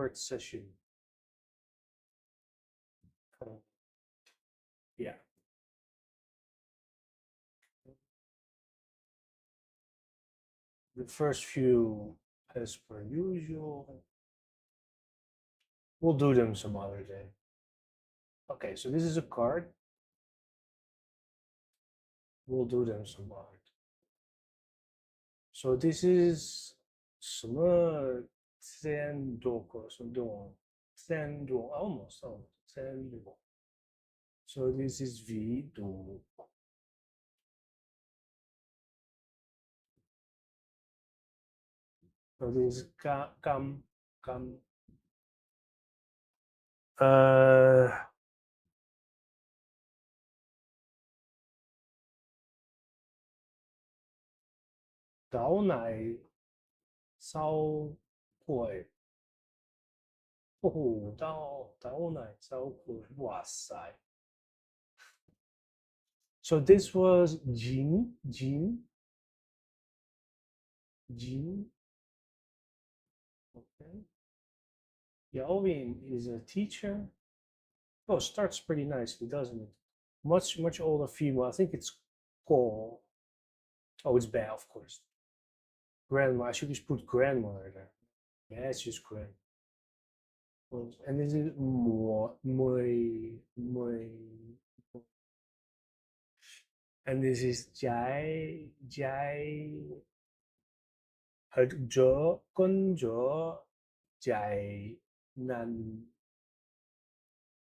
short session. Yeah. The first few, as per usual, we'll do them some other day. Okay, so this is a card. We'll do them some other day. So this is 什么天多个什么天多 almost天多 So this is V do. So this is cam. Đậu nành sau quẩy. Đậu nành sau quẩy. Wow, so this was Jean. Okay. Yalvin is a teacher. Oh, starts pretty nicely, doesn't it? Much older female. I think it's Ko. Oh, it's Bear, of course. Grandma. I should just put grandmother there. Yeah, it's just grandma. And this is muy. And this is Jai. Con chó Jai Nan.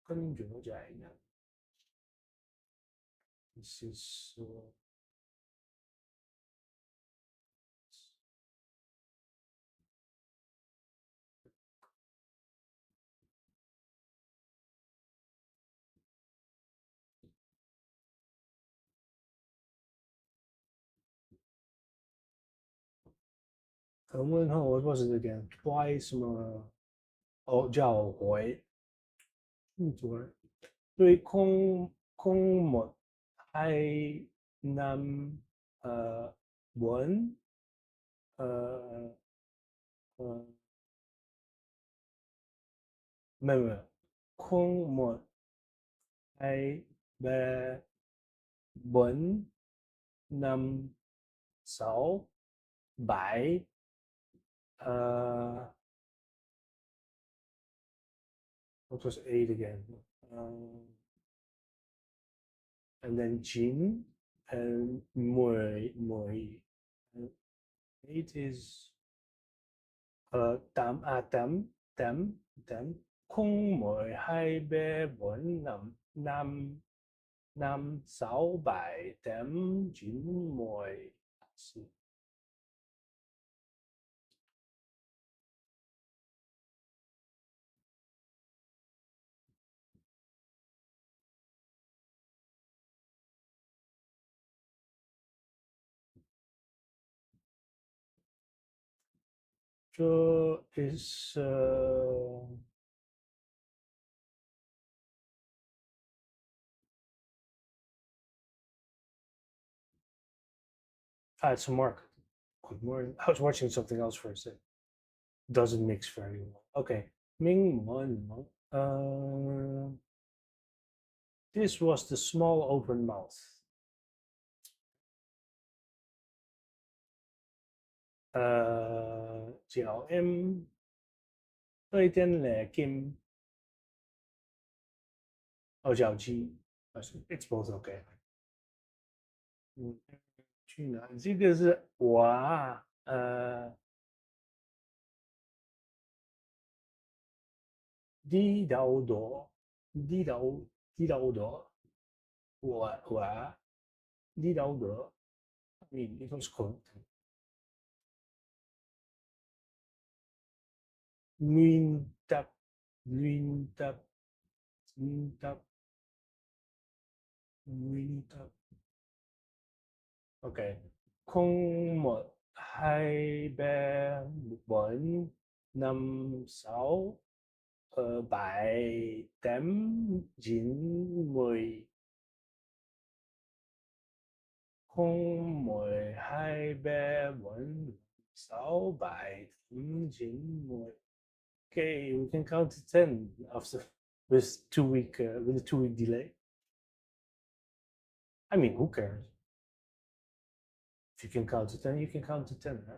Con chó Jai Nan. This is. What was it again? Twice 么？哦，叫回。对空木海南文呃没有空木海北文南少白what was eight again? And then Jin and Mui. Eight is Tam. Không mười hai bé bốn năm sáu bảy tám chín mười. So is it's a mark. Good morning. I was watching something else for a second. Doesn't mix very well. Okay. Ming Mon. This was the small open mouth. Chào em. Tôi tên là Kim. Oh, chào chị. It's both okay. 去哪？这个是哇，地道多，地道多，哇，地道多。I mean, it was good. Nguyên tắc, nguyên tắc, nguyên tắc. Okay. Không một hai ba bốn năm sáu bảy tám chín mười. Không mười hai ba bốn sáu bảy tám chín mười. Okay, we can count to 10 after with 2 week with a 2 week delay. I mean, who cares? If you can count to 10, you can count to 10. Huh?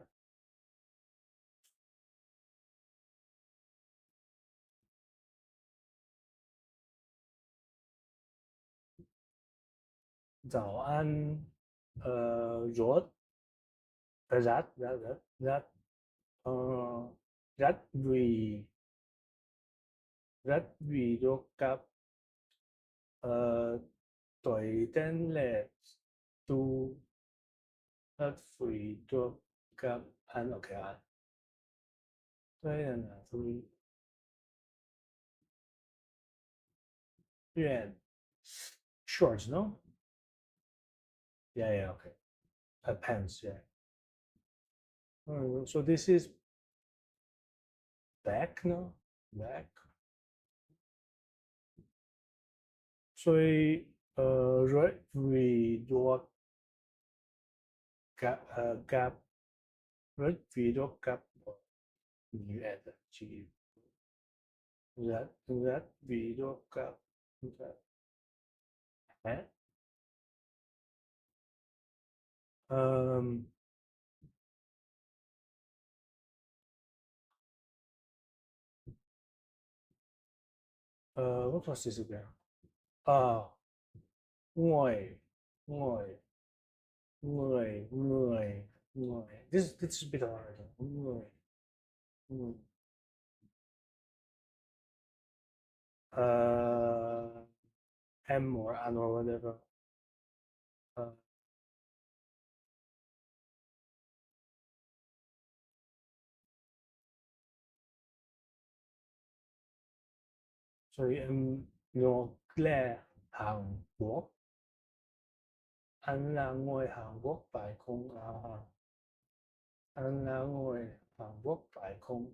早安，rốt, rát, rát vì đô cặp, tuổi tên lệ tu, rát vì đô cặp, ăn ok ăn. Đây là tôi Yuan. Shorts, no? Yeah, okay. Pants, yeah. So this is back, no? Back. 所以right video gap gap right video gap you add G that video gap that um what was this again? Ah, ngồi ngồi ngồi. This is a bit hard. Ngồi ngồi. M or N or whatever. Uh, Sorry, ngồi lẹ Hàn Quốc. Anh là người Hàn Quốc phải không? Anh là người Hàn Quốc phải không?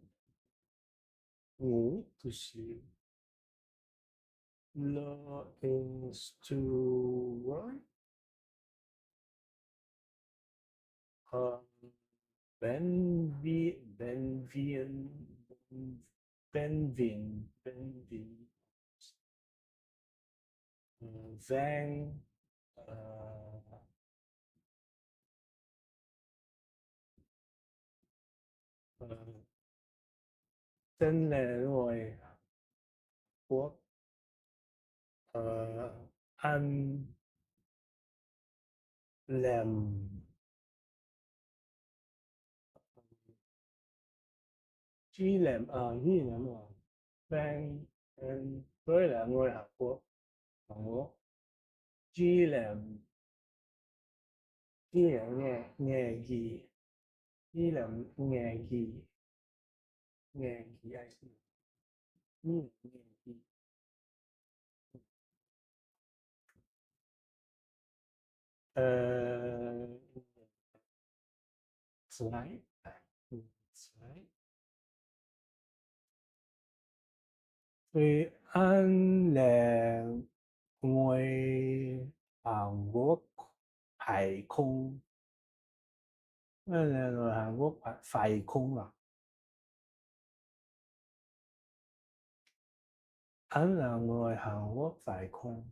Ngủ to sleep. Love is to work. Uh, Ben Vi Ben Vien Ben Vin Ben Vin Van uh, uh, tên là người Quốc. Anh làm chỉ làm chỉ làm rồi Van với là người Hàn Quốc. Hàn Quốc chỉ làm nghe nghe gì chỉ làm nghe gì nghe gì ai chỉ làm nghe gì ờ lái lái vì anh là người Hàn Quốc hải không anh là người Hàn Quốc phải không à anh là người Hàn Quốc phải không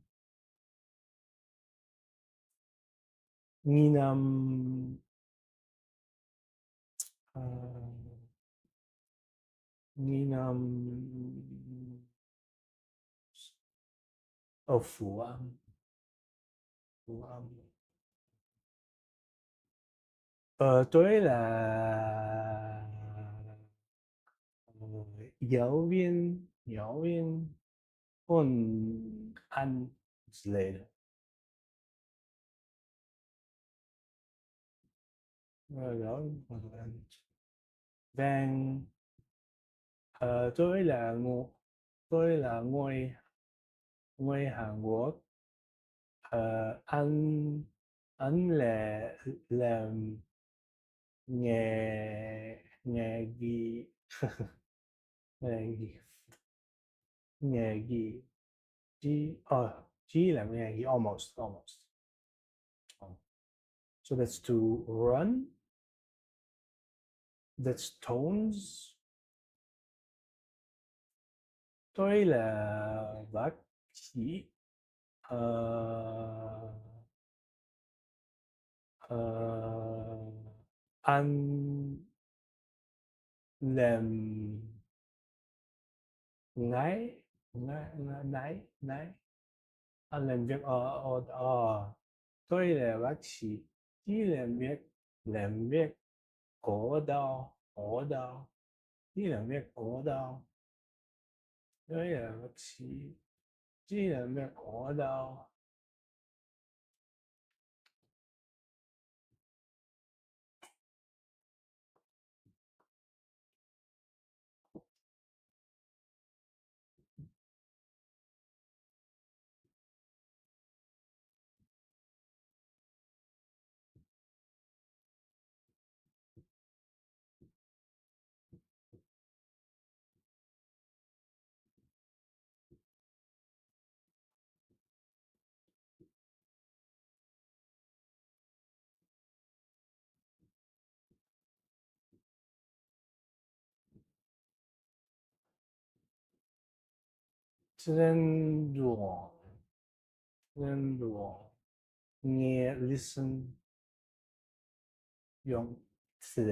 nghi năm ờ, nghi năm ở Phú An tôi là giáo viên混安之类的。giáo viên混安 Van tôi là người Hàn Quốc anh là làm nghề nghề gì nghề gì nghề gì chỉ làm nghề gì almost. So that's to run. That's tones. Tôi là bác sĩ. Ờ, ờ, anh làm nấy nấy nấy nấy anh làm việc tôi là bác sĩ chỉ làm việc ở đâu chỉ làm việc ở đâu tôi là bác sĩ chỉ làm việc ở đâu. 真弱，nghe listen 用词，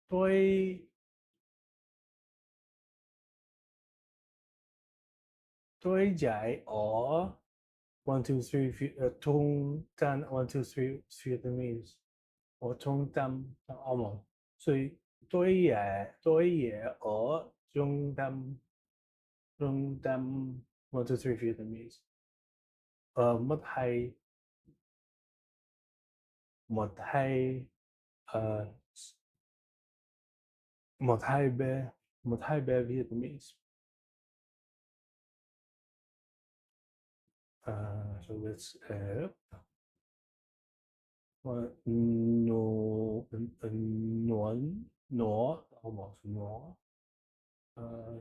对对在ở one two three trung tan one two three Vietnamese 我中tâm một 所以对也ở trung tâm one two three Vietnamese mất hay một hai ờ, một hai bé Vietnamese. So let's add no, no, almost no.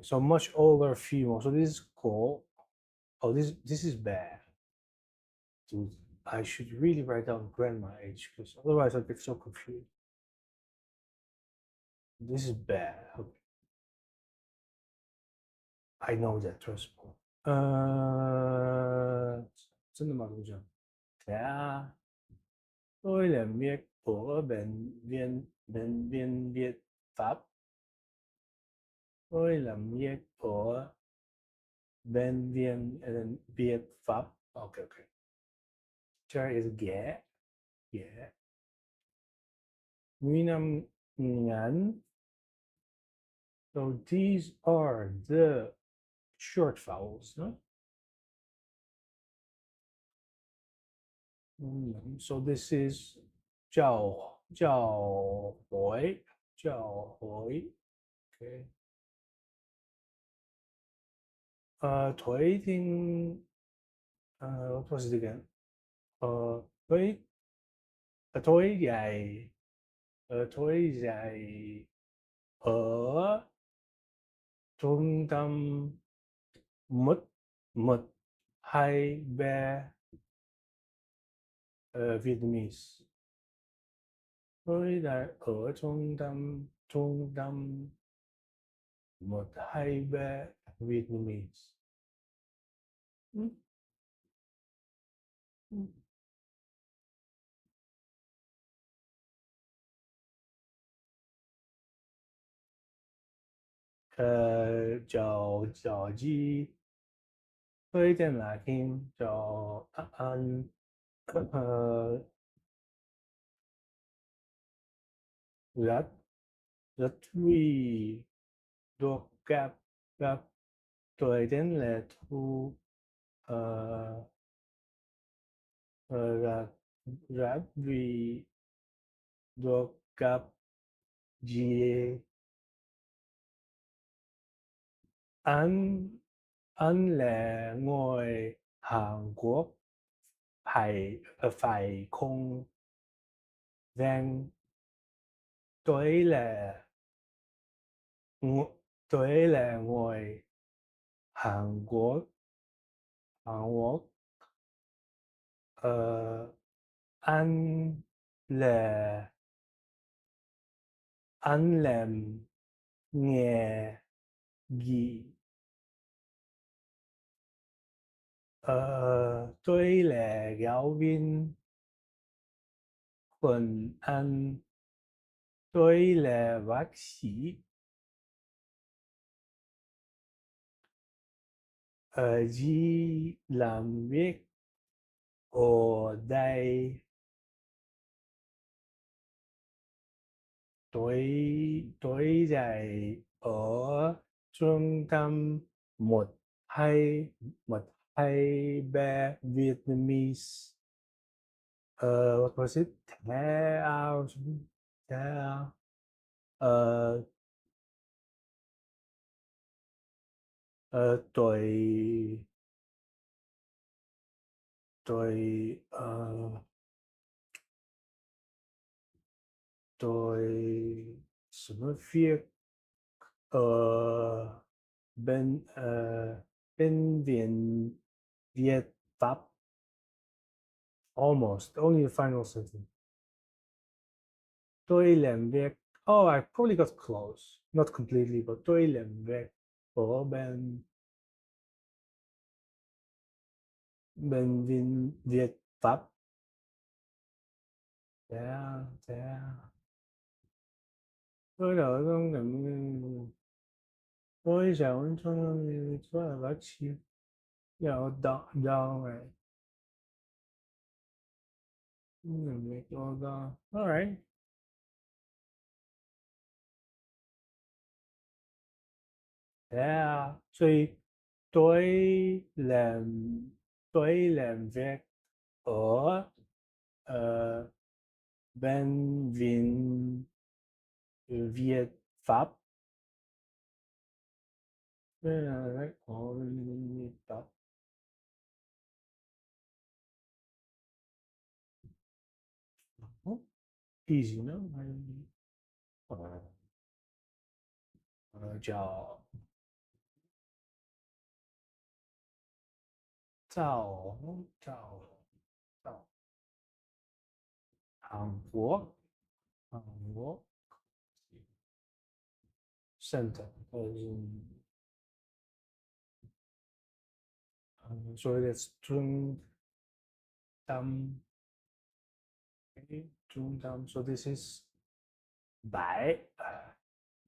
So much older female. So this is cool. Oh, this is bad. Dude, I should really write down grandma age because otherwise I get so confused. This is bad. Okay. I know that, trust me. 真的吗？怎么讲？Yeah. Tôi làm việc ở bệnh viện Việt Pháp. Tôi làm việc ở bệnh viện Việt Pháp. Okay, okay. There is ghé, ghé. Nguy năm ngắn. So these are the short vowels, no? So this is 叫回，Okay. 推是这个，推推在ở trung tâm một một hai ba Vietnamese. Tôi là ở trung tâm một hai ba Vietnamese. Ừ, ừ. Chào chào chị, tôi tên là Kim, chào anh. Ờ, rất rất vui được gặp tôi tên là Thu. Ờ, rất rất vui được gặp chị. anh anh là người Hàn Quốc, phải không? Vâng, tôi là tôi là người Hàn Quốc. Hàn Quốc. Ờ, anh là anh làm nghề gì? Tôi là giáo viên. Còn anh? Tôi là bác sĩ. Chị làm việc ở đây. Tôi dạy ở trung tâm một hai một hai ba Vietnamese. What was it? Tao tao uh, tôi tôi tôi 什么 việc ở bên viện Việt Pháp. Almost only the final sentence. Tôi làm việc. Oh, I probably got close. Not completely, but tôi làm việc ở bên viện Việt Pháp. Yeah, yeah. Tôi đã không làm. Tôi想做了期要到哎，没做到。All right. Yeah. 所以tôi làm việc ở ờ, bên viện Việt Pháp. Đây là đấy, ở bên Việt Pháp. Easy, no? Ờ, chào chào chào chào Hàn Quốc. Hàn Quốc center as in, so that's trung tâm. Okay, trung tâm. So this is bãi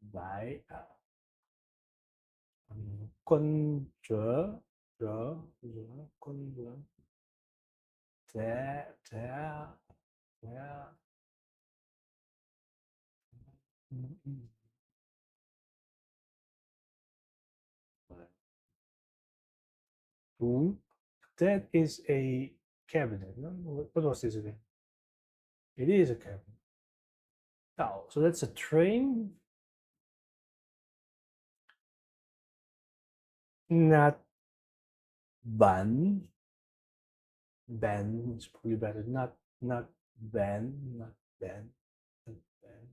bãi quân chở chở chở quân chở thế thế thế. Room. That is a cabinet. No? What was this again? It is a cabinet. Oh, so that's a train. Not ban. Ban is probably better. Not ban. Not ban. Not ban.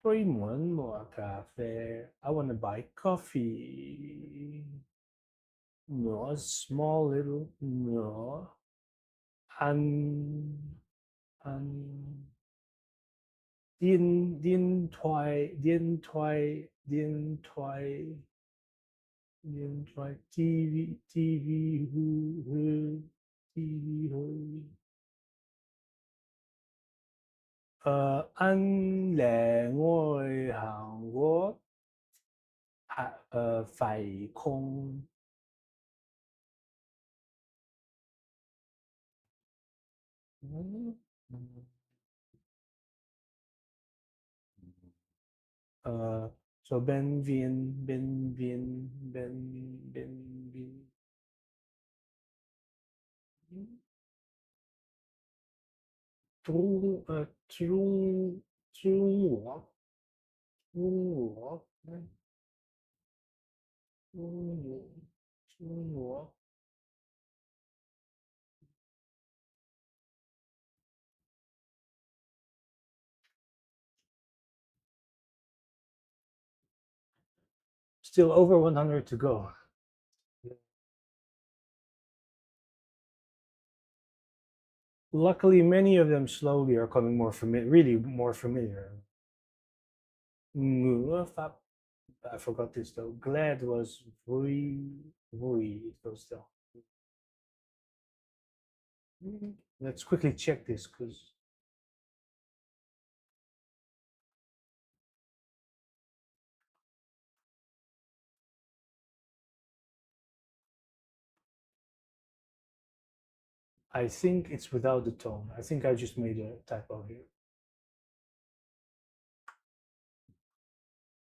Tôi muốn mua cà phê. I want to buy coffee. No, small little. No. Ăn ăn điện thoại TV TV anh là người Hàn Quốc phải không? Ờ, so bên viên Trung Quốc. Still over 100 to go. Luckily, many of them slowly are coming more familiar, really more familiar. ngửa pháp. I forgot this though. Glad was vui. It goes down. Let's quickly check this because I think it's without the tone. I think I just made a typo here.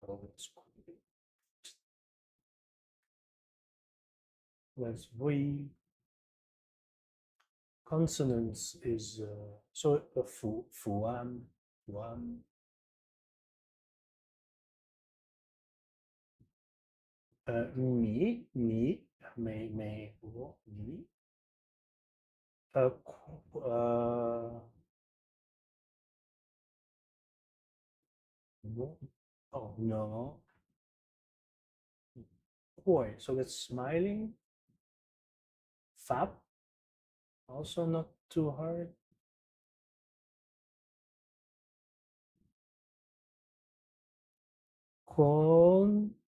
Oh, let's vui. Consonants is so fuan, mi, me, mi, uh, uh, oh no, boy. So that's smiling. Fab, also not too hard.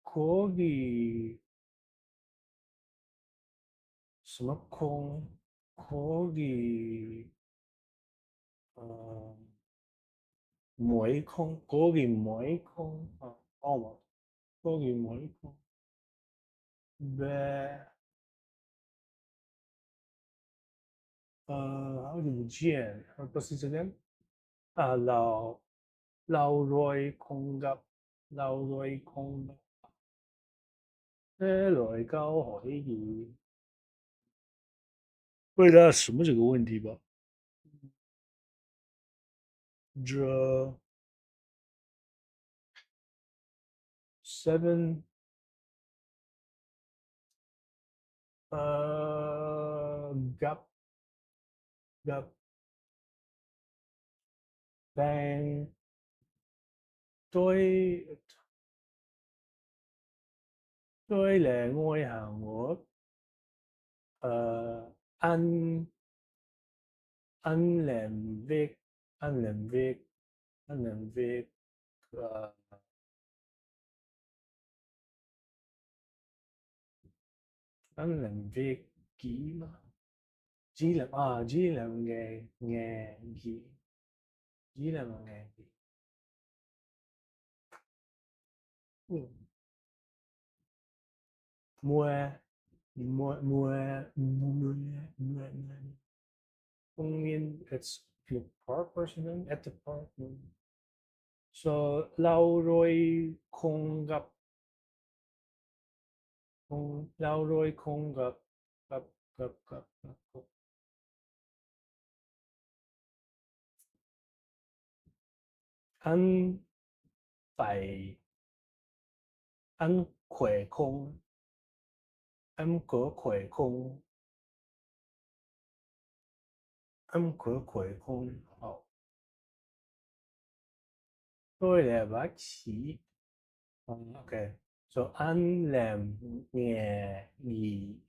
고기, 什么空? 고기, 어, 모이콩, 고기 모이콩, 어머, 고기 모이콩. 배, how do you 见? What is it again? 老來空格，老來空格，來交可以。回答什么这个问题吧？这 seven 夾 夾 bang 對對嚟愛行我ăn ăn làm việc ăn làm việc ăn làm việc ăn làm việc kỹ mà chỉ làm nghề nghề gì chỉ làm nghề gì ừ. mua mua mua mua mua công viên it's the park or something at the park so lâu rồi không gặp không lâu rồi không gặp gặp gặp ăn phải ăn khỏe không ăn có khỏe không ăn có khỏe không tôi là bác sĩ. Okay. So anh làm nghề gì?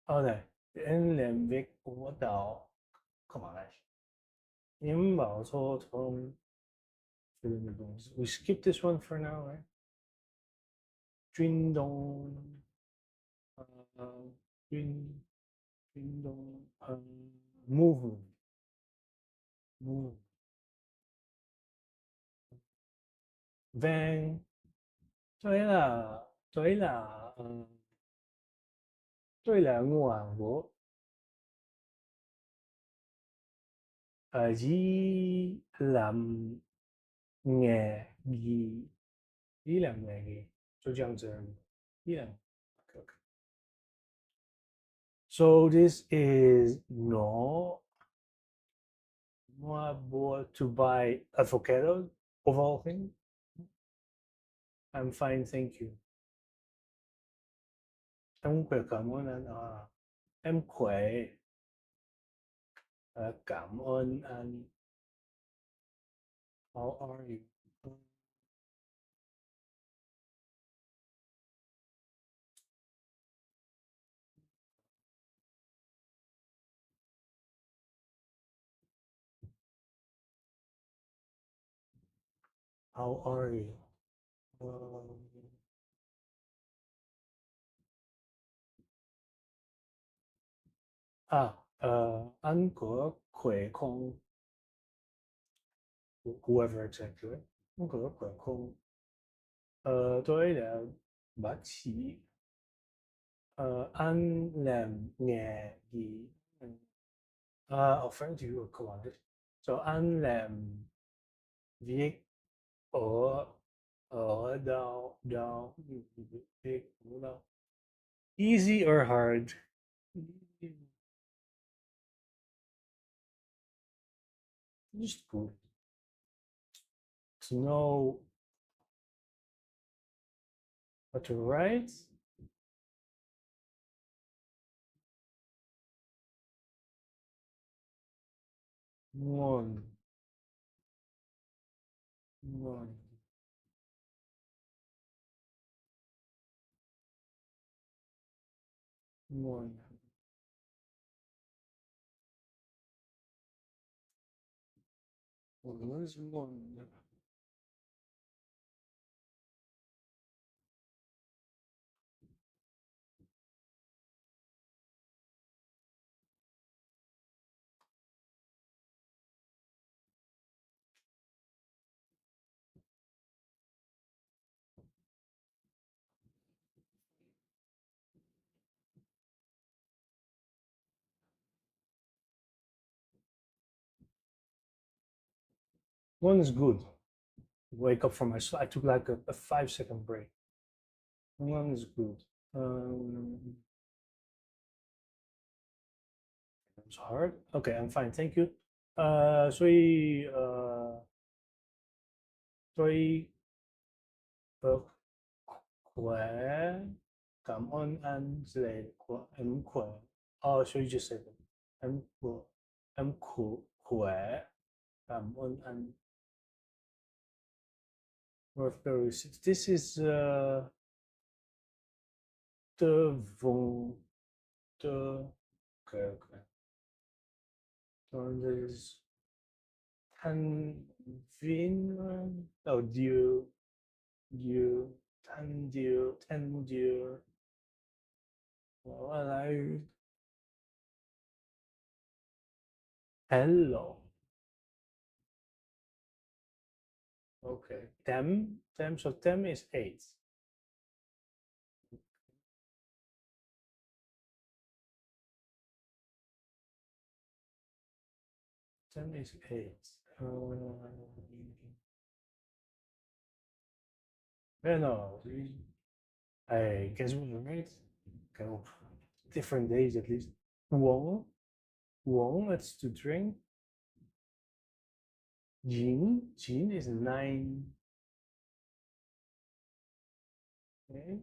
này, anh làm việc của tao. Come on, guys. 你们保错从 we skip this one for now, right? 运动, uh, 运动, movement, move, van, 对了，对了，我，只làm nghề gì，就这样子而已。So this is no more to buy avocado of all things. I'm fine, thank you. Em khỏe cảm ơn anh. Em khỏe, cảm ơn anh. How are you? How are you? Um, anh của khỏe không? Whoever exactly. Anh của khỏe không? Tôi là bác sĩ. Anh làm nghề gì? Offering to you, come on. So anh làm việc ở ở đâu đâu việc ở đâu? Easy or hard? Just good to know what to write. One, one, one. Where's one? One is good. Wake up from my I took like a 5 second break. One is good. It's hard. Okay, I'm fine. Thank you. 所以呃khỏe, cảm ơn anh之类的khỏe em khỏe. Oh, so you just said that. Em khỏe, cảm ơn anh. This is the von the okay okay. So there's Thanh Viên. Oh, Dieu, Thanh Dieu. Hello. Hello. Okay. Them. So them is 8. Them is 8. No. I guess we're right. Okay. Different days at least. Wong. Wong. That's to drink. Jin. Jin is 9. Okay.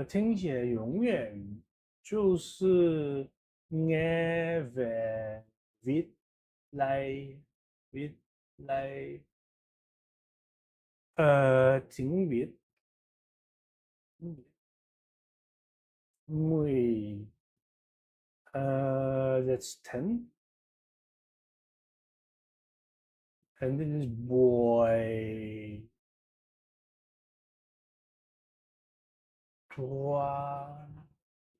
听写永远就是nghe về viết lại viết lại tiếng Việt 10. That's 10. And this is boy. Trois.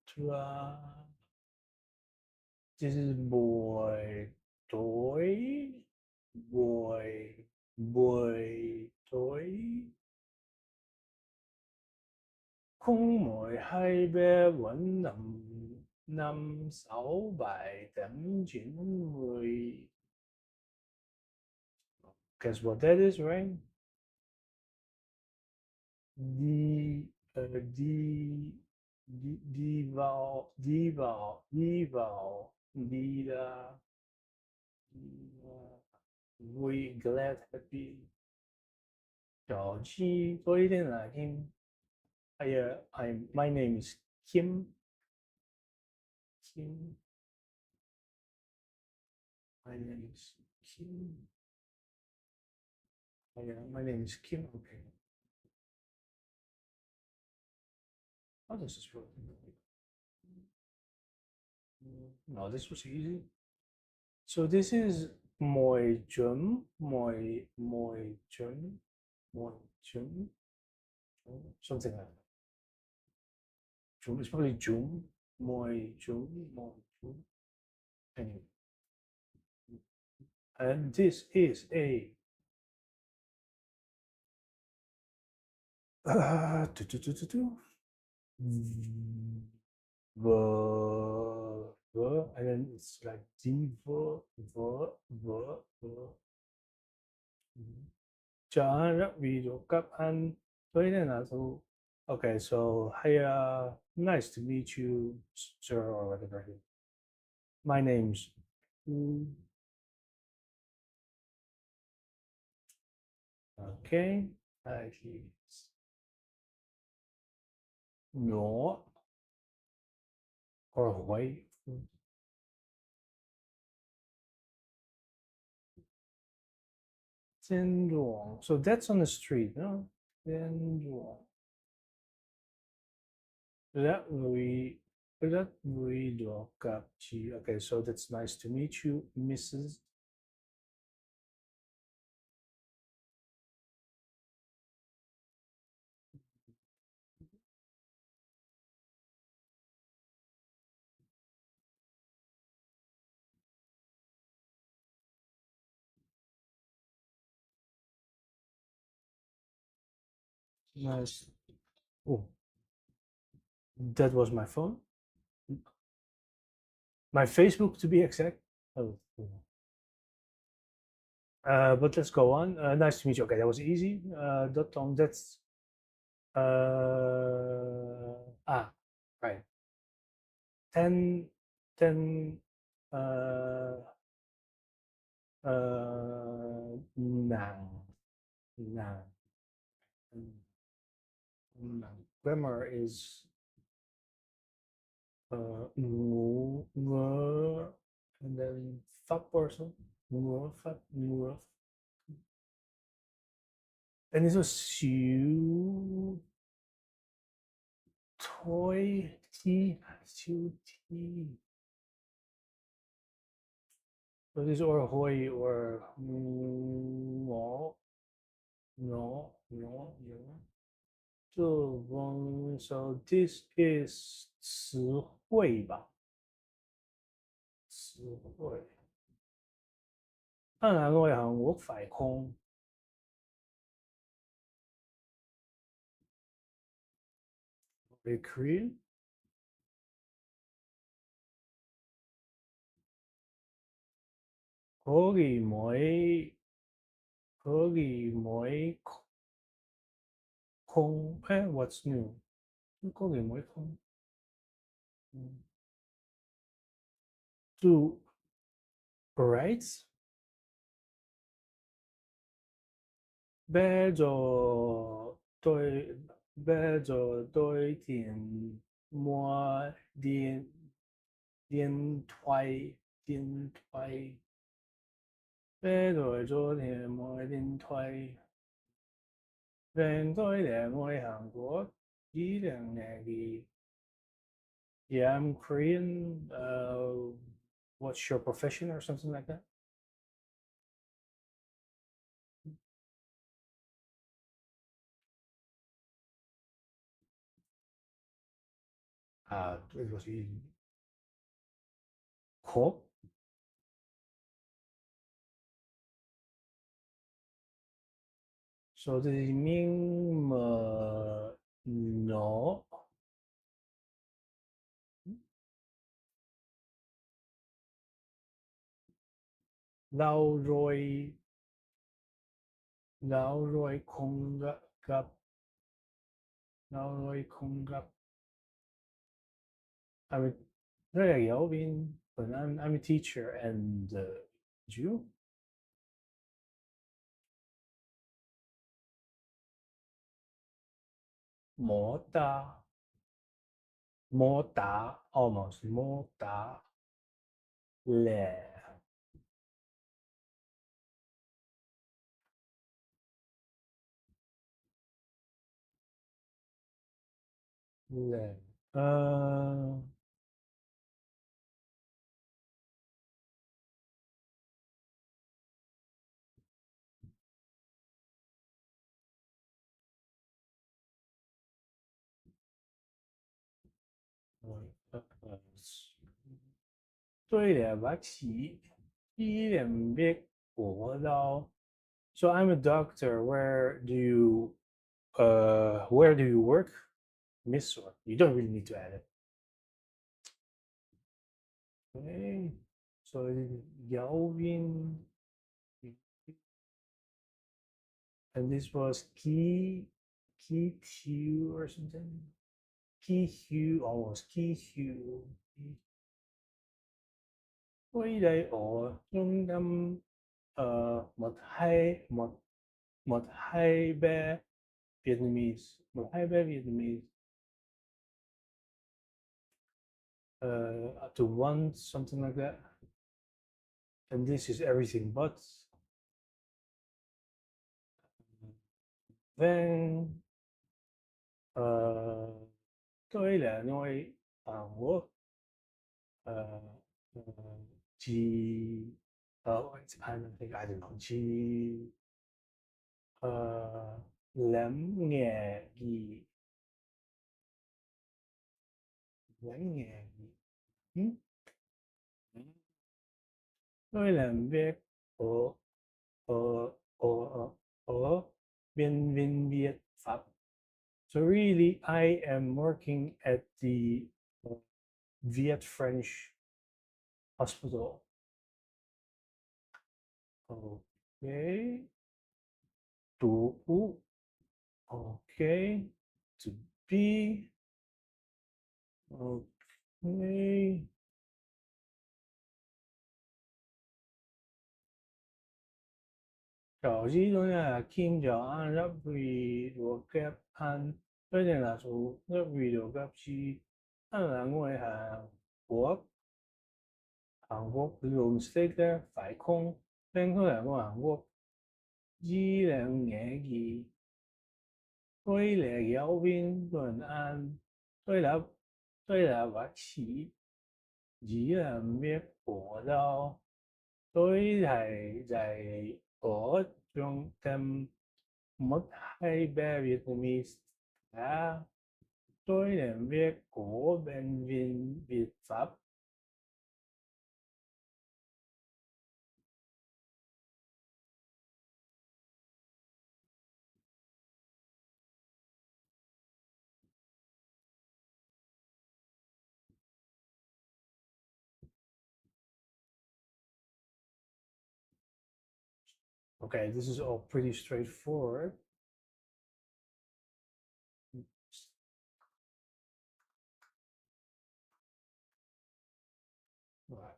Trois. This is boy. Toy. Boy. Boy. Toy. Không mỗi hai bé vẫn nằm năm sáu bài tấm chuyện người. Guess what that is, right? Đi đi đi ra, vui, glad, happy. Trò chi tôi tên là Kim. My name is Kim. Kim. My name is Kim. My name is Kim. Okay. How does this work? No, this was easy. So this is Mồi chấm, mồi chấm, mồi chấm, something like that. Chum, it's probably chum, mồi chum. Anyway, and this is a do, do, do, do, do. And then it's like D, v. Chào rất vì được gặp anh tới đây là thu. Okay, so hey, nice to meet you, sir, or whatever. My name's okay. He's no or white. So that's on the street, no? That we do okay, so that's nice to meet you, Mrs. Nice. Oh, that was my phone. My Facebook, to be exact. Oh, but let's go on. Nice to meet you. Okay, that was easy. That's right. 10, 10, uh, nàng, nàng, nàng. Grammar is ngủ, ngơ, and then pháp person, ngủ, pháp, ngủ. And this was xíu toy tea, xíu tea. So this or hoy or ngõ, ngõ, ngõ, ngõ. So this is 词汇吧？词汇。當然我係我快空。Recruit 可以每空？What's new？可以每空？Do right？要做對電推，要做對電推，要做電推韓國，2022。Yeah, I'm Korean. What's your profession or something like that? It was easy. Cool. So this mean no. Lao rồi không gặp. Lao rồi không gặp. I mean, really, Alvin, but I'm a teacher, and you? Mota, mota, almost mota, le, le. 對了，白起一臉biết của đâu. So I'm a doctor. Where do you work? Miss or you don't really need to add it. Okay. So Yalvin, and this was Key Q or something. Key Hugh, almost Key Hugh. Quay đây ở trung tâm một hai bé Vietnamese, một hai bé Vietnamese to one, something like that. And this is everything but. Then tôi là người Hàn Quốc. Uh, G, I don't know, G, lắng nghe gì, lắng nghe gì. Hmm? Tôi làm việc ở ở ở ở bên viện Việt Pháp. So really, I am working at the Viet French hospital. Okay. To okay. To be okay. Chào gì đó là Kim chào anh rất vì được gặp anh. Tôi tên là Sú, rất vì được gặp chị. Anh là người Quốc. Hàn Quốc, you mistake mistake there, phải không? Bên tôi là người Hàn Quốc. Di là nghe gì? Tôi là giáo viên Tuấn Anh. Tôi là tôi là bác sĩ. Dĩ là biết của đâu. Tôi thầy dạy ở trung tâm mất hai bé Vietnamese đã. Tôi làm việc của bệnh viện Việt Pháp. Okay, this is all pretty straightforward. Right.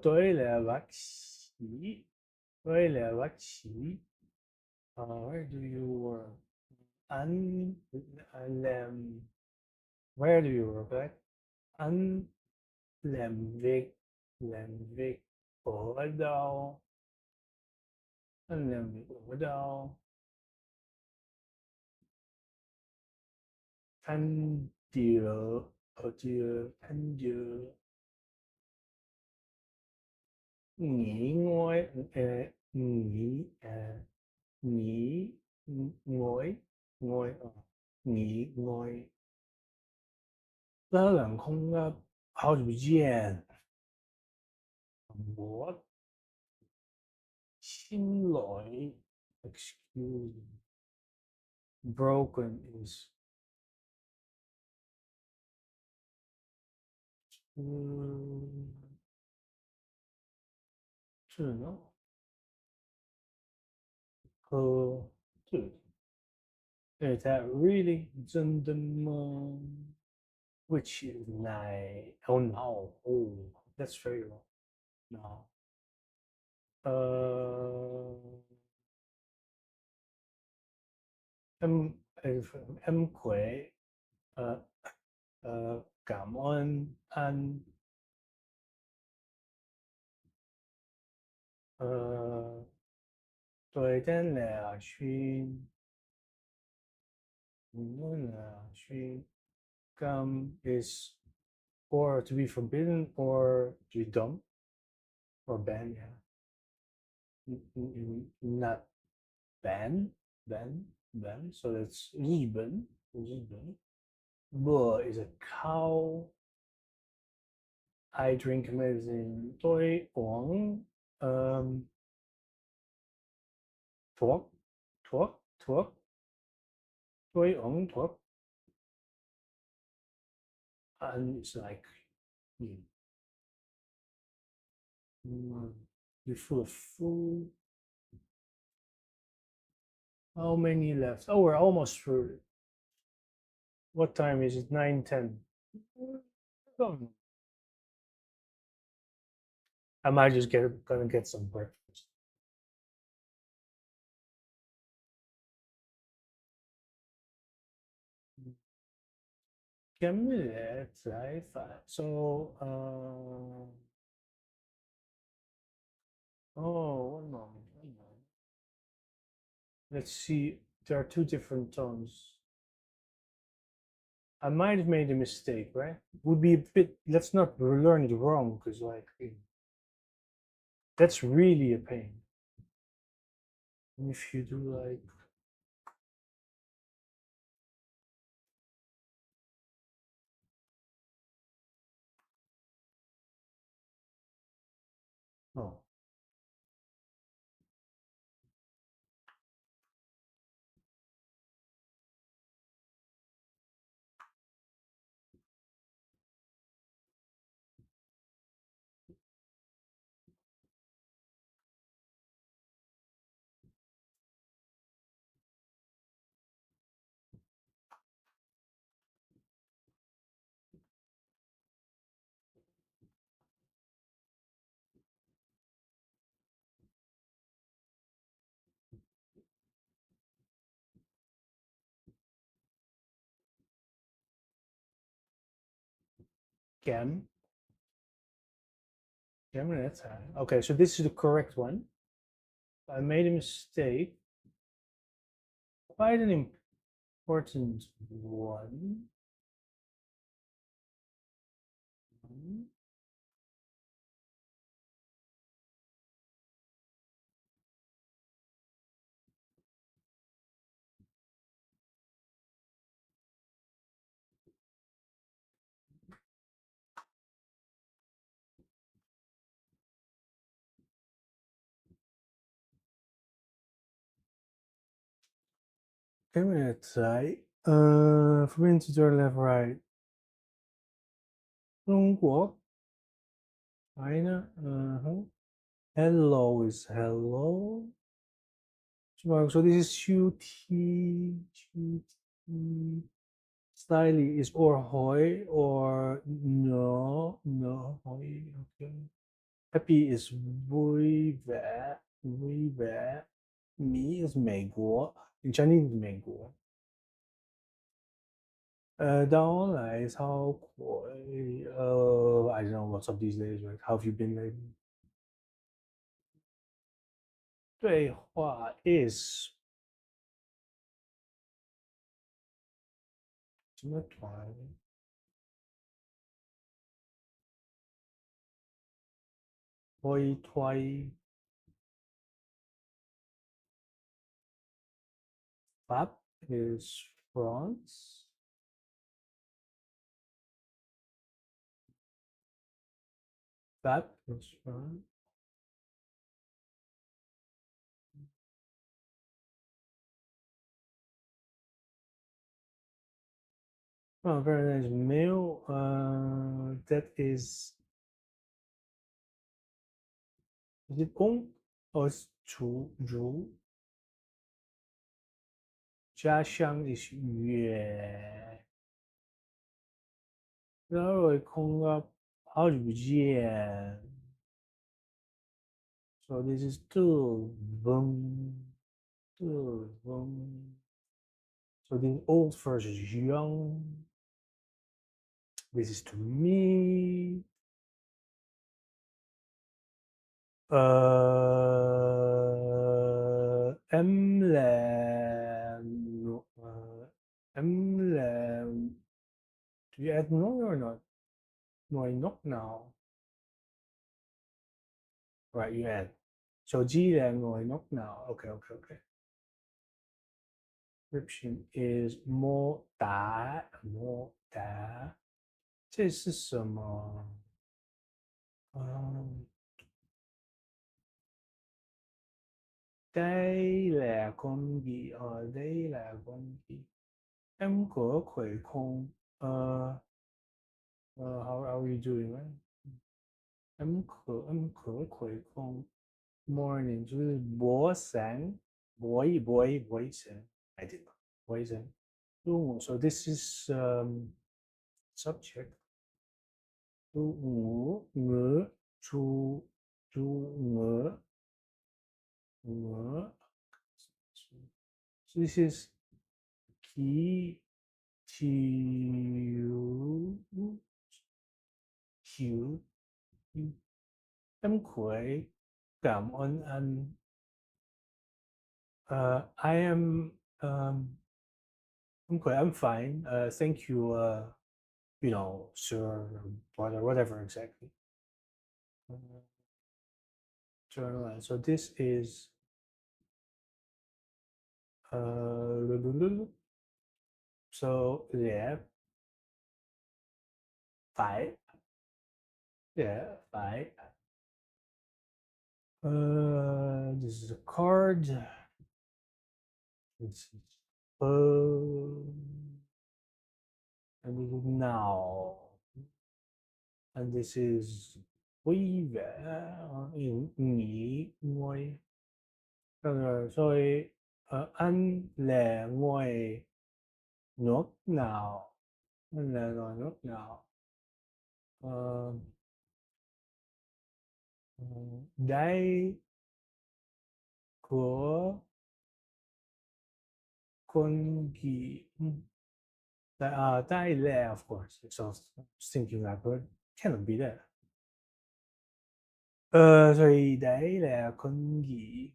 Tôi là bác sĩ. Tôi là bác sĩ. Where do you work? Anh, anh làm. Where do you work? Right? Anh làm việc ở đâu? Anh làm việc ở đâu? Anh điều ở điều anh điều nghỉ ngơi nghỉ nghỉ ngồi ngồi nghỉ ngồi 好久不见，我心累 excuse me broken is 智呢？Is that really 真的吗？ Which is like, oh no, oh, that's very wrong. No. Ờ, em khỏe. Ờ, cảm ơn anh. Ờ, tôi tên là Xuyên. Muốn là Xuyên. Come is or to be forbidden, or to be dumb, or ban, yeah. Not ban, ban. So that's 日本. Bull is a cow. I drink medicine. Toy on. Um, Talk, talk. Toy on talk. And it's like, mm, you're full of food. How many left? Oh, we're almost through. What time is it? 9:10. I might just gonna get some breakfast. So, oh, one moment, one moment. Let's see. There are two different tones. I might have made a mistake, right? Would be a bit. Let's not learn it wrong, because like that's really a pain. If you do like, oh, cam, that's okay. So this is the correct one. I made a mistake. Quite an important one. Camera side. From to the left, right. 中国 China. Hello is hello. So this is QT. Slightly is or hoi or no hoi. Okay. Happy is vui vẻ, vui vẻ. Me is 美国. In Chinese, 美国. 当来超鬼. I don't know what's up these days, right? How have you been lately? 对话 is 什么团? Hoi twai. Fab is France. Fab is France. Oh, very nice meal. That is it on or is 煮? 家乡 is 远. 好久不见. So this is 的翁. So the old versus young. This is to me. Emlen. Emlen. Do you add no or not? Ngồi nốt nào. Right, you add. So G là ngồi nốt nào. Okay, okay, okay. Description is 摩打，这是什么？嗯，đây là con gì? Đây là con gì? Em có khỏe không? How are you doing? Right? Em có khỏe không? Morning 就是博sáng，博一博一博一晨。I did not. 博一晨。So this is subject. 猪鹅猪猪鹅鹅 This is key to Q. Em khỏe, cảm ơn anh. I am I'm khỏe, I'm fine. Thank you. Sir, brother, whatever exactly. Journal. So this is so yeah, phải. Yeah, phải. This is a card. This is and this is now, and this is vui vẻ nghỉ ngơi. Rồi anh là ngồi nước nào? Anh là ngồi nước nào? Ờ, đây của con gì? Đây là, of course. So I was thinking that, but cannot be that. Rồi đấy là con gì?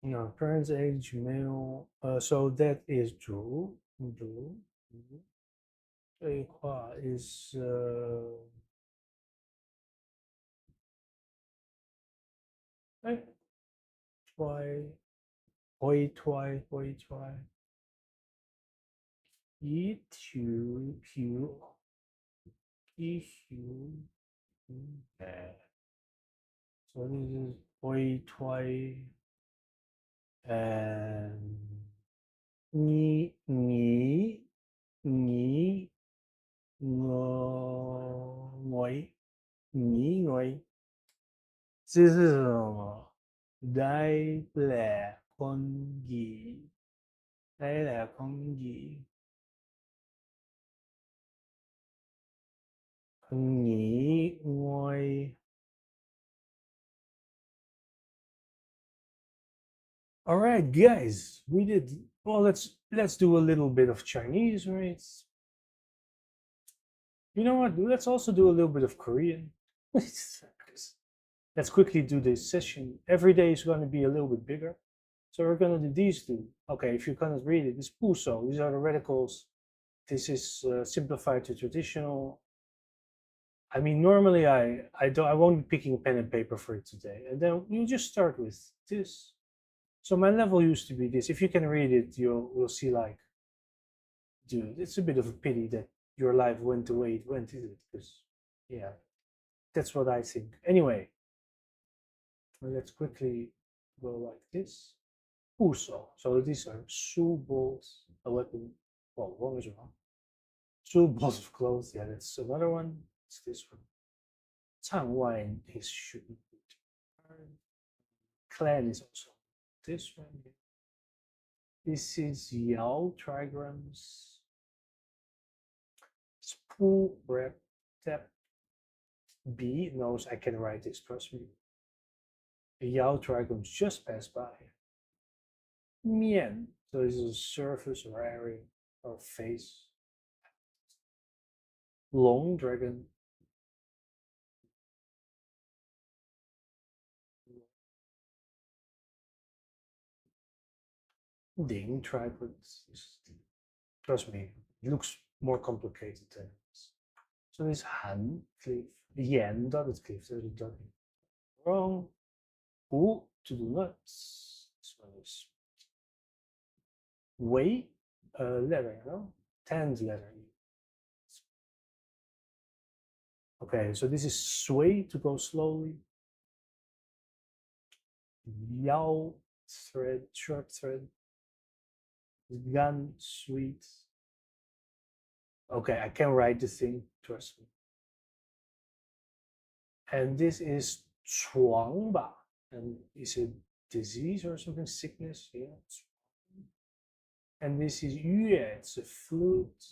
No, parents age male. So that is true. True. 对话 is eh, try, try. Eat to pew, issue. So this is try and nghỉ nghỉ nghỉ ngồi nghỉ ngồi. 这是什么？đây là con gì? Đây là con gì? Nghỉ ngơi. All right, guys, we did. Well, let's do a little bit of Chinese, right? You know what? Let's also do a little bit of Korean. Let's quickly do this session. Every day is going to be a little bit bigger. So we're going to do these two. Okay, if you cannot read it, it's puso. These are the radicals. This is simplified to traditional. I mean, normally I won't be picking pen and paper for it today. And then you just start with this. So my level used to be this. If you can read it, you'll see like, dude, it's a bit of a pity that your life went the way it went, isn't it? Because yeah, that's what I think. Anyway, let's quickly go like this. Uso. So these are shoe balls, a weapon. Well, one is wrong. Shoe balls of clothes. Yeah, that's another one. It's this one. 唱外 is should be. Clan is also this one. This is Yao trigrams. Spool rep tap B knows I can write this, trust me. The Yao trigrams just passed by. Mian, so this is a surface or area or face. Long dragon. Ding tripods. Trust me, it looks more complicated than this. So this han cliff, yen dotted cliff, there's a dot. Wrong. U to do not. This one is way, letter, no? 10th letter. Okay, so this is sway to go slowly. Yao thread, short thread. Gan sweet. Okay, I can write the thing, trust me. And this is 疮吧? And is it disease or something? Sickness? Yeah. And this is 月, it's a flute.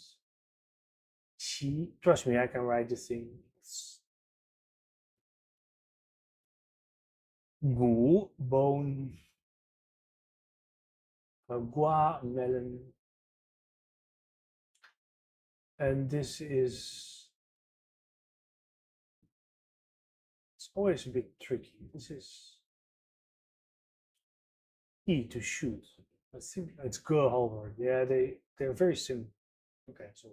Qi, trust me, I can write the thing. Gu, bone. Gua, melon. And this is, it's always a bit tricky. This is E to shoot. I think it's Howard. Yeah, they're very similar. Okay, so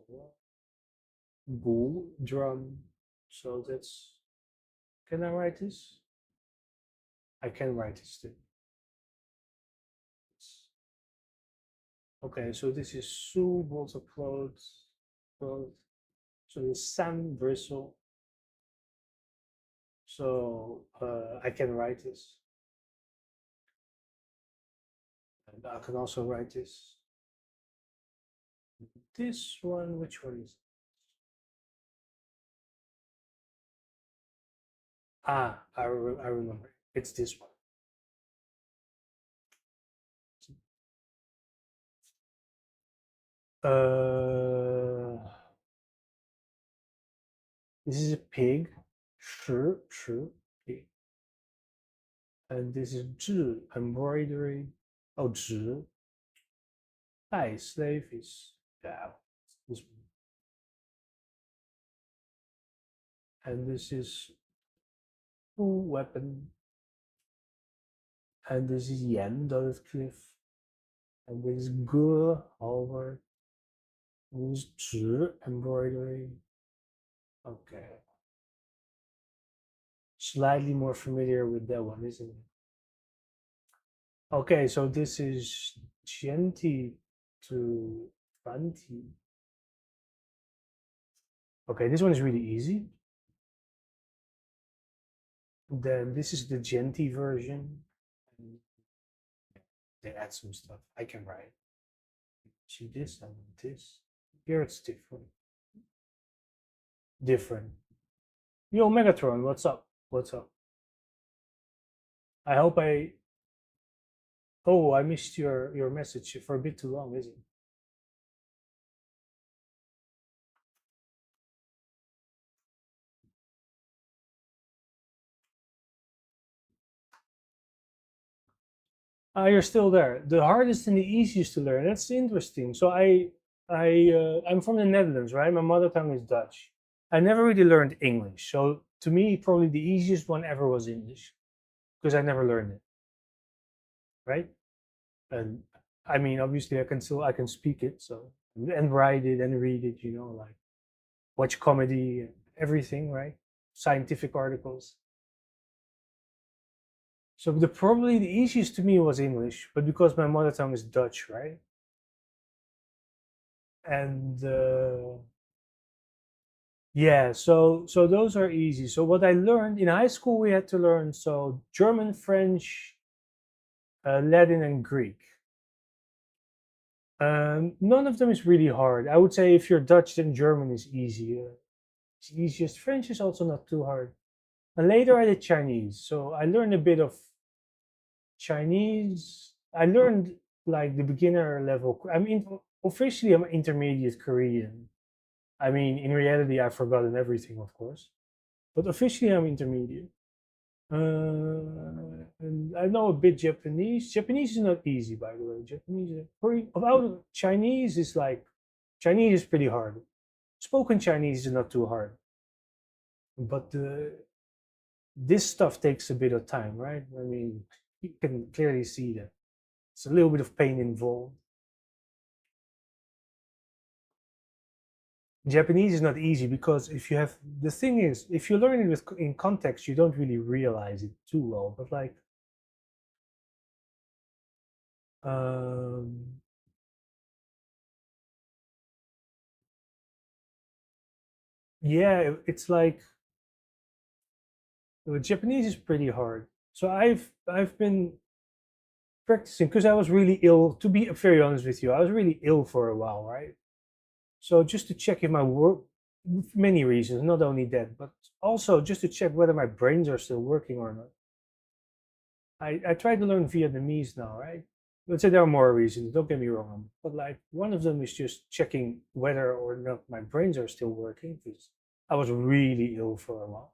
bull, drum. So that's, can I write this? I can write this too. Okay, so this is Su, balls of clothes. So the San bristle. So I can write this. And I can also write this. This one, which one is it? Ah, I remember. It's this one. This is a pig. 食 pig. And this is 制 embroidery. Oh, 直 带 slave is, yeah, this one. And this is 2 weapon. And this is yen dotted cliff. And this is 歌 over. And this is 直 embroidery. Okay. Slightly more familiar with that one, isn't it? Okay, so this is Genti to Fanti. Okay, this one is really easy. Then this is the Genti version. They add some stuff. I can write. See this and this. Here it's different. Different. Yo, Megatron, what's up? What's up? I hope I. Oh, I missed your message for a bit too long, isn't it? Ah, you're still there. The hardest and the easiest to learn. That's interesting. So I'm from the Netherlands, right? My mother tongue is Dutch. I never really learned English. So to me, probably the easiest one ever was English because I never learned it, right? And I mean, obviously, I can speak it, so and write it and read it. Like watch comedy, and everything, right? Scientific articles. So probably the easiest to me was English, but because my mother tongue is Dutch, right? And yeah, so those are easy. So what I learned in high school, we had to learn German, French, Latin, and Greek. None of them is really hard. I would say if you're Dutch, then German is easy. It's easiest. French is also not too hard. And later I did Chinese, so I learned a bit of Chinese. I learned like the beginner level. I mean, officially I'm intermediate Korean. I mean, in reality, I've forgotten everything, of course, but officially I'm intermediate. And I know a bit Japanese. Japanese is not easy, by the way. Japanese, about Chinese is like Chinese is pretty hard. Spoken Chinese is not too hard, but this stuff takes a bit of time, right? I mean, you can clearly see that it's a little bit of pain involved. Japanese is not easy because if you have the thing is if you learn it in context, you don't really realize it too well. But like, um, yeah, it's like Japanese is pretty hard. So I've been practicing because I was really ill. To be very honest with you, I was really ill for a while, right? So just to check if my work, many reasons, not only that, but also just to check whether my brains are still working or not. I try to learn Vietnamese now, right? Let's say there are more reasons, don't get me wrong. But like one of them is just checking whether or not my brains are still working because I was really ill for a while.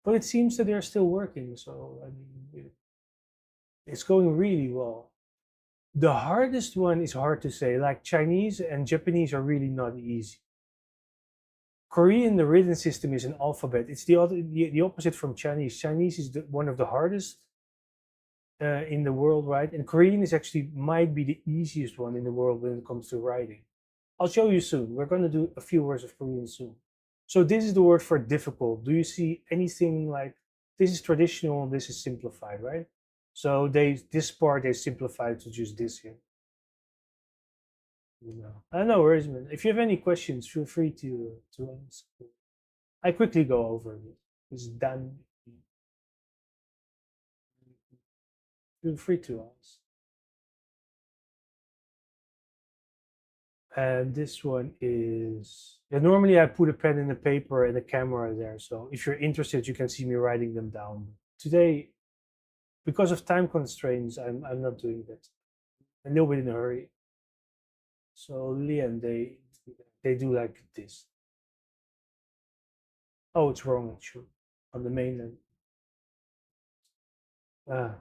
But it seems that they're still working, so I mean, it's going really well. The hardest one is hard to say. Like Chinese and Japanese are really not easy. Korean, the written system is an alphabet. It's the opposite from Chinese. Chinese is one of the hardest in the world, right? And Korean is actually might be the easiest one in the world when it comes to writing. I'll show you soon. We're going to do a few words of Korean soon. So this is the word for difficult. Do you see anything like this is traditional, this is simplified, right? So this part they simplified to just this here. I don't know, where's man. If you have any questions, feel free to ask. I quickly go over it. It's done. Feel free to ask. And this one is yeah, normally I put a pen and a paper and a camera there. So if you're interested, you can see me writing them down. Today, because of time constraints, I'm not doing that. A little bit in a hurry. So Liam, they do like this. Oh, it's wrong actually. On the mainland. Ah.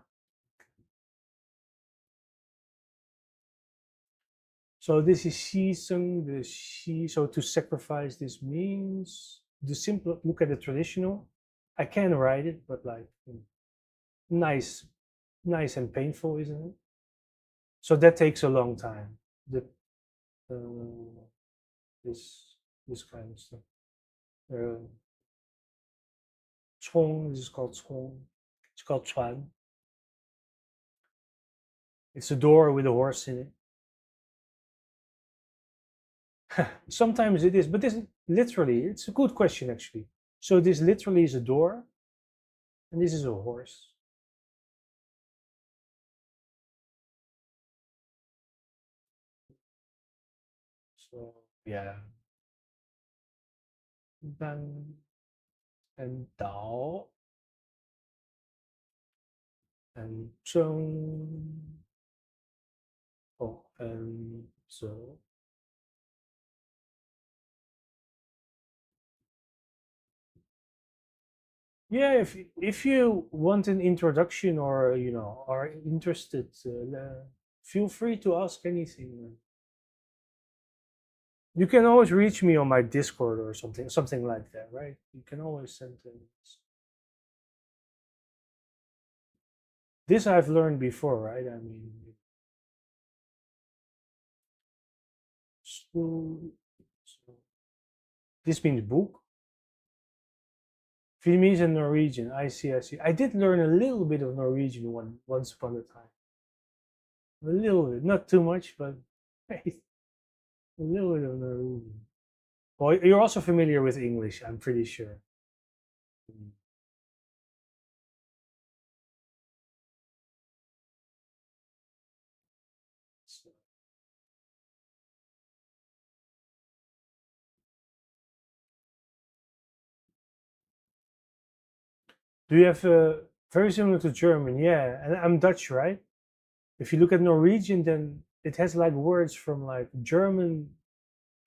So this is Shisung, the Shi. So to sacrifice this means the simple look at the traditional. I can write it, but like nice, nice and painful, isn't it? So that takes a long time. The uh, this this kind of stuff. Uh, Chong, this is called Chong. It's called Chuan. It's a door with a horse in it. Sometimes it is, but this literally, it's a good question actually. So this literally is a door, and this is a horse. So yeah, dan and Dao and Zheng. Oh, and so yeah, if you want an introduction or are interested, feel free to ask anything. You can always reach me on my Discord or something like that, right? You can always send things. This I've learned before, right? I mean, so, so this means book. Vietnamese and Norwegian. I see, I see. I did learn a little bit of Norwegian once upon a time. A little bit, not too much, but a little bit of Norwegian. Well, you're also familiar with English, I'm pretty sure. Mm. So, do you have very similar to German? Yeah, and I'm Dutch, right? If you look at Norwegian, then it has like words from like German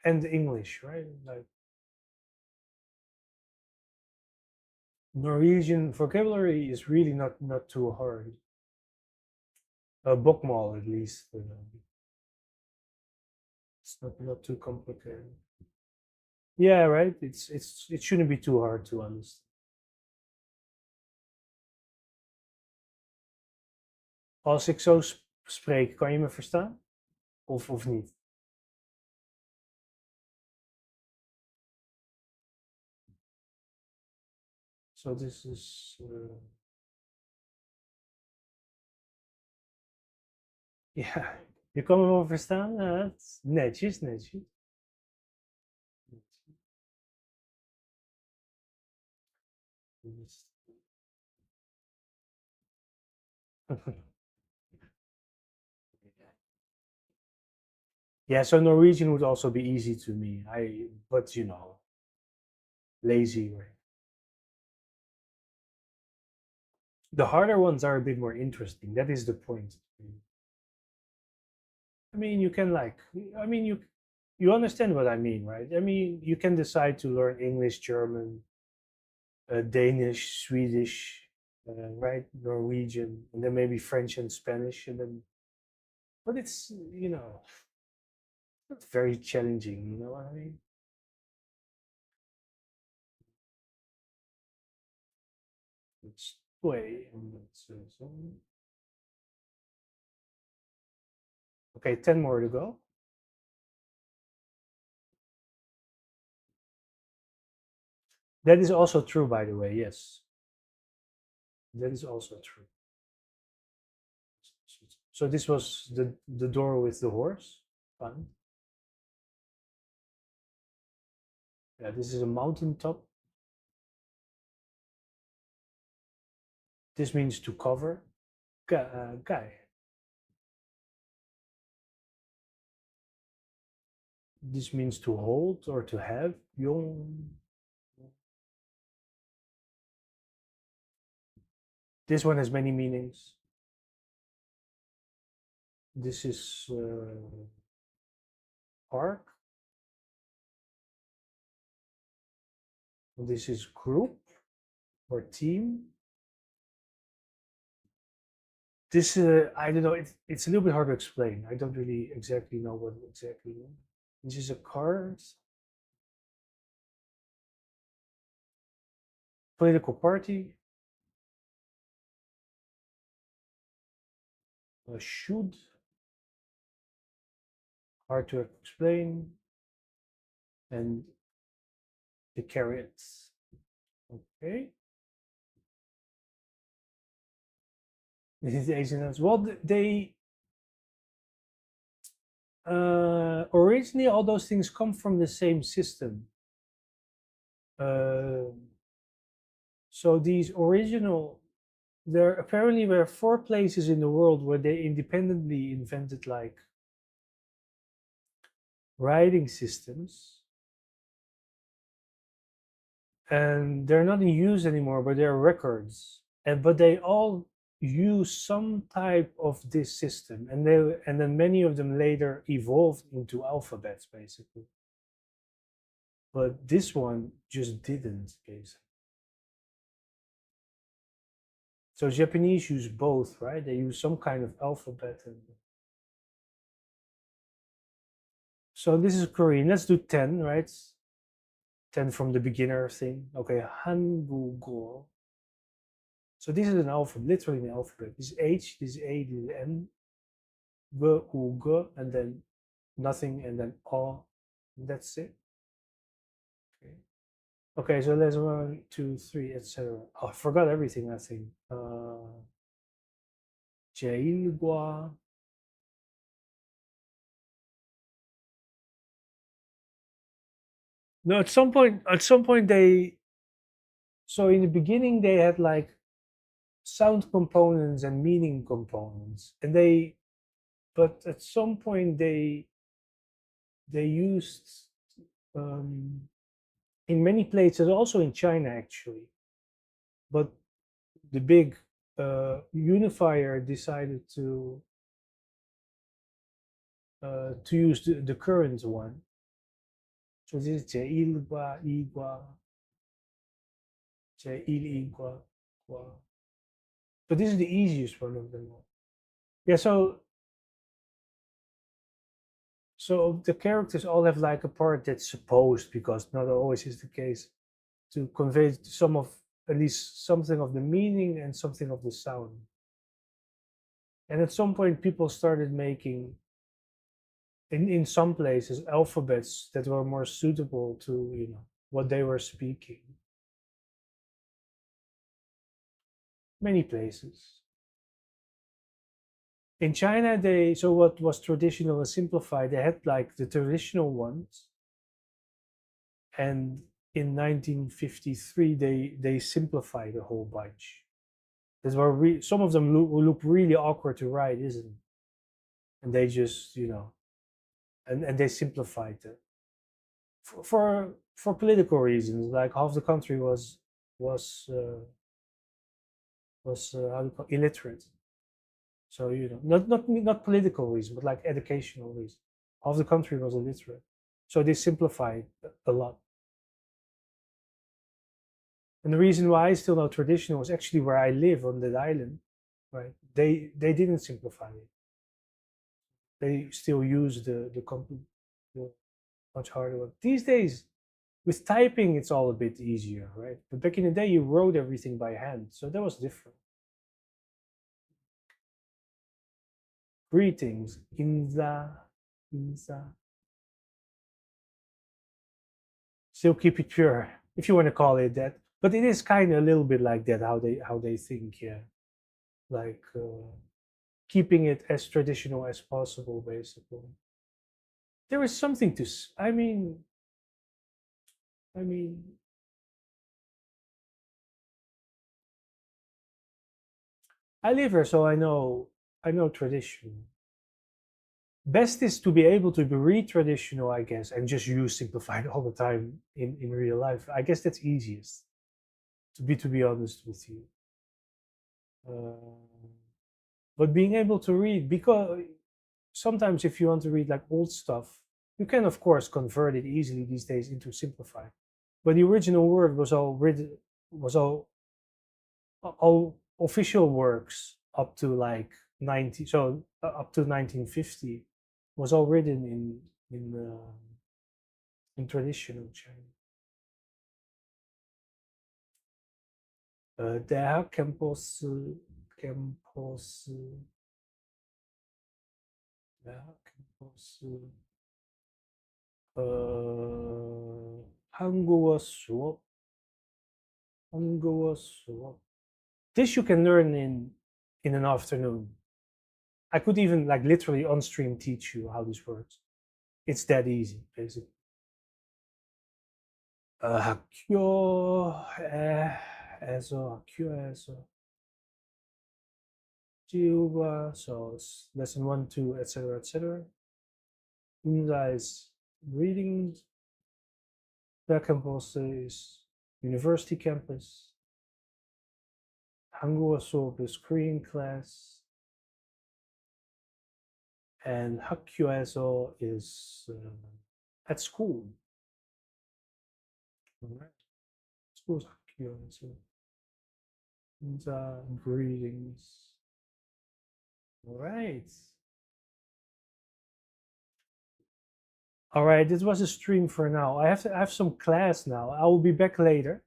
and English, right? Like Norwegian vocabulary is really not too hard. Bokmal at least. It's not too complicated. Yeah, right. It shouldn't be too hard to understand. Als ik zo spreek, kan je me verstaan? Of niet? So this is ja, je kan me wel verstaan. Het is netjes, netjes. Yeah, so Norwegian would also be easy to me. But you know, lazy, right? The harder ones are a bit more interesting. That is the point. I mean, you can like, I mean, you understand what I mean, right? I mean, you can decide to learn English, German, Danish, Swedish, right, Norwegian, and then maybe French and Spanish, and then. But it's not very challenging. You know what I mean? It's way. Okay, 10 more to go. That is also true, by the way. Yes, that is also true. So this was the door with the horse. Fun. Yeah, this is a mountain top. This means to cover. Guy. This means to hold or to have. Jong. This one has many meanings. This is park. This is group or team. This I don't know. It's a little bit hard to explain. I don't really exactly know what exactly. This is a card. Political party. Should. Hard to explain. And the carrots. Okay. This is Asian as well. They originally all those things come from the same system. So these original, there apparently were 4 places in the world where they independently invented like writing systems, and they're not in use anymore, but they're records, but they all use some type of this system, and then many of them later evolved into alphabets basically. But this one just didn't, basically. So Japanese use both, right? They use some kind of alphabet. So this is Korean. Let's do 10, right? 10 from the beginner thing. Okay, Hanbugo. So this is an alphabet, literally an alphabet. This is H, this is A, this is N, G, U, G, and then nothing, and then O. That's it. Okay. Okay, so let's 1, 2, 3, etc. Oh, I forgot everything, I think. Jailgua. No, at some point so in the beginning they had like sound components and meaning components, but at some point they used um, in many places, also in China actually, but the big unifier decided to use the current one. So this is Jailgua, Igua, Jail, Igua, Gua. But this is the easiest one of them all. Yeah, so the characters all have like a part that's supposed, because not always is the case, to convey some of, at least something of the meaning and something of the sound. And at some point, people started making, in some places, alphabets that were more suitable to what they were speaking. many places. In China, so what was traditional and simplified, they had like the traditional ones, and in 1953 they simplified a whole bunch. That's where some of them look really awkward to write, isn't it? And they just, and they simplified it for political reasons. Like half the country was how do you call illiterate. So not political reason, but like educational reason. Half the country was illiterate, so they simplified a lot. And the reason why I still know traditional is actually where I live on that island, right? They didn't simplify it. They still use the much harder one. These days, with typing, it's all a bit easier, right? But back in the day, you wrote everything by hand, so that was different. Greetings, inza. Still keep it pure, if you want to call it that. But it is kind of a little bit like that how they think, yeah, like keeping it as traditional as possible, basically. There is something to. I mean, I live here, so I know tradition. Best is to be able to read traditional, I guess, and just use simplified all the time in real life. I guess that's easiest. To be honest with you. Uh, but being able to read, because sometimes if you want to read like old stuff, you can of course convert it easily these days into simplified. But the original word was all written, was all official works up to like 90, so up to 1950 was all written in traditional Chinese. 대학 캠퍼스, 대학 캠퍼스, 한국어 수업, 한국어 수업. This you can learn in an afternoon. I could even like literally on stream teach you how this works. It's that easy, basically. 학교에서 지우가, so it's lesson 1, 2, etc., etc. Inza is reading. The campus is university campus. 한국어 수업 is Korean class. And 학교에서 is at school. All right. School's 학교에서. Greetings. All right. All right, this was a stream for now. I have some class now. I will be back later.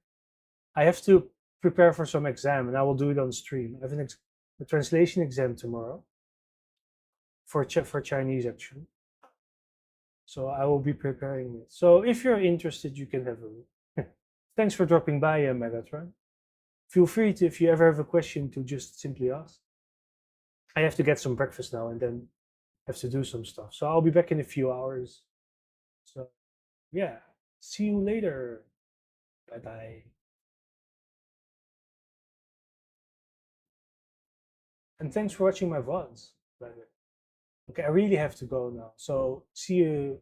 I have to prepare for some exam, and I will do it on stream. I have a translation exam tomorrow for Chinese, actually. So I will be preparing it. So if you're interested, you can have a look. Thanks for dropping by, Megatron. Feel free to, if you ever have a question, to just simply ask. I have to get some breakfast now and then have to do some stuff. So I'll be back in a few hours. So yeah, see you later. Bye bye. And thanks for watching my VODs, by the way. Okay, I really have to go now. So see you.